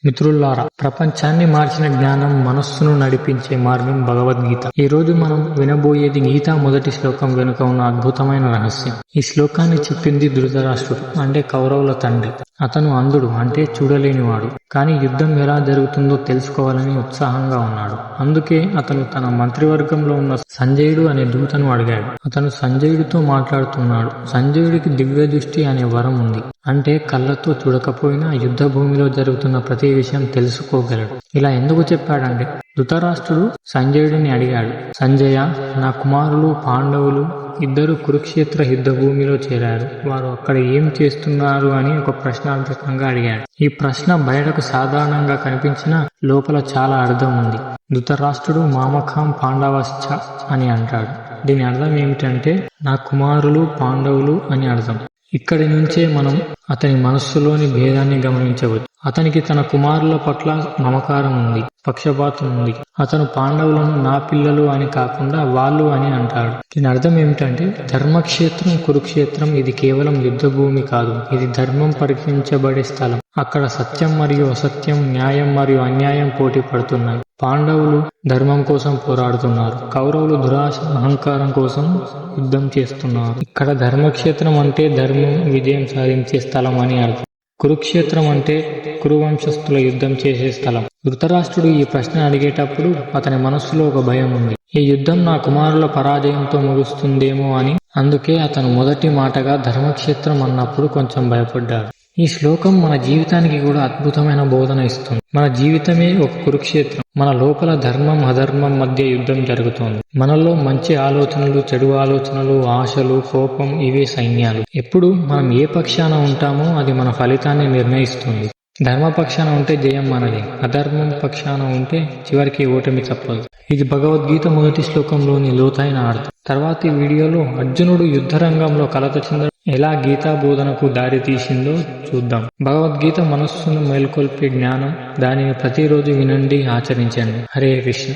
మిత్రులారా, ప్రపంచాన్ని మార్చిన జ్ఞానం, మనస్సును నడిపించే మార్గం భగవద్గీత. ఈ రోజు మనం వినబోయేది గీత మొదటి శ్లోకం వెనుక ఉన్న అద్భుతమైన రహస్యం. ఈ శ్లోకాన్ని చెప్పింది ధృతరాష్ట్రుడు, అంటే కౌరవుల తండ్రి. అతను అంధుడు, అంటే చూడలేనివాడు. కానీ యుద్ధం ఎలా జరుగుతుందో తెలుసుకోవాలని ఉత్సాహంగా ఉన్నాడు. అందుకే అతను తన మంత్రివర్గంలో ఉన్న సంజయుడు అనే దూతను అడిగాడు. అతను సంజయుడితో మాట్లాడుతున్నాడు. సంజయుడికి దివ్య దృష్టి అనే వరం ఉంది. అంటే కళ్ళతో చూడకపోయినా యుద్ధ భూమిలో జరుగుతున్న ప్రతి విషయం తెలుసుకోగలడు. ఇలా ఎందుకు చెప్పాడంటే, ధృతరాష్ట్రుడు సంజయుడిని అడిగాడు, సంజయ, నా కుమారులు పాండవులు ఇద్దరు కురుక్షేత్ర యుద్ధ భూమిలో చేరారు. వారు అక్కడ ఏం చేస్తున్నారు అని ఒక ప్రశ్నార్థకంగా అడిగాడు. ఈ ప్రశ్న బయటకు సాధారణంగా కనిపించినా లోపల చాలా అర్థం ఉంది. ధృతరాష్ట్రుడు మామకాం పాండవశ్చ అని అంటాడు. దీని అర్థం ఏమిటంటే, నా కుమారులు పాండవులు అని అర్థం. ఇక్కడి నుంచే మనం అతని మనస్సులోని భేదాన్ని గమనించవచ్చు. అతనికి తన కుమారుల పట్ల మమకారం ఉంది, పక్షపాతం ఉంది. అతను పాండవులను నా పిల్లలు అని కాకుండా వాళ్ళు అని అంటాడు. దీని అర్థం ఏమిటంటే, ధర్మక్షేత్రం కురుక్షేత్రం ఇది కేవలం యుద్ధ భూమి కాదు, ఇది ధర్మం పరీక్షించబడే స్థలం. అక్కడ సత్యం మరియు అసత్యం, న్యాయం మరియు అన్యాయం పోటీ పడుతున్నాయి. పాండవులు ధర్మం కోసం పోరాడుతున్నారు, కౌరవులు దురాశ అహంకారం కోసం యుద్ధం చేస్తున్నారు. ఇక్కడ ధర్మక్షేత్రం అంటే ధర్మం విజయం సాధించే స్థలం అని అర్థం. కురుక్షేత్రం అంటే కురువంశస్థుల యుద్ధం చేసే స్థలం. ధృతరాష్ట్రుడు ఈ ప్రశ్న అడిగేటప్పుడు అతని మనస్సులో ఒక భయం ఉంది. ఈ యుద్ధం నా కుమారుల పరాజయంతో ముగుస్తుందేమో అని. అందుకే అతను మొదటి మాటగా ధర్మక్షేత్రం అన్నప్పుడు కొంచెం భయపడ్డాడు. ఈ శ్లోకం మన జీవితానికి కూడా అద్భుతమైన బోధన ఇస్తుంది. మన జీవితమే ఒక కురుక్షేత్రం. మన లోపల ధర్మం అధర్మం మధ్య యుద్ధం జరుగుతోంది. మనలో మంచి ఆలోచనలు, చెడు ఆలోచనలు, ఆశలు, కోపం ఇవే సైన్యాలు. ఎప్పుడు మనం ఏ పక్షాన ఉంటామో అది మన ఫలితాన్ని నిర్ణయిస్తుంది. ధర్మపక్షాన ఉంటే జయం మనది, అధర్మం పక్షాన ఉంటే చివరికి ఓటమి తప్పదు. ఇది భగవద్గీత మొదటి శ్లోకంలోని లోతైన అర్థం. తర్వాతి వీడియోలో అర్జునుడు యుద్ధరంగంలో కలత చెందడం ఎలా గీతా బోధనకు దారి తీసిందో చూద్దాం. భగవద్గీత మనస్సును మేల్కొల్పే జ్ఞానం. దానిని ప్రతిరోజు వినండి, ఆచరించండి. హరే కృష్ణ.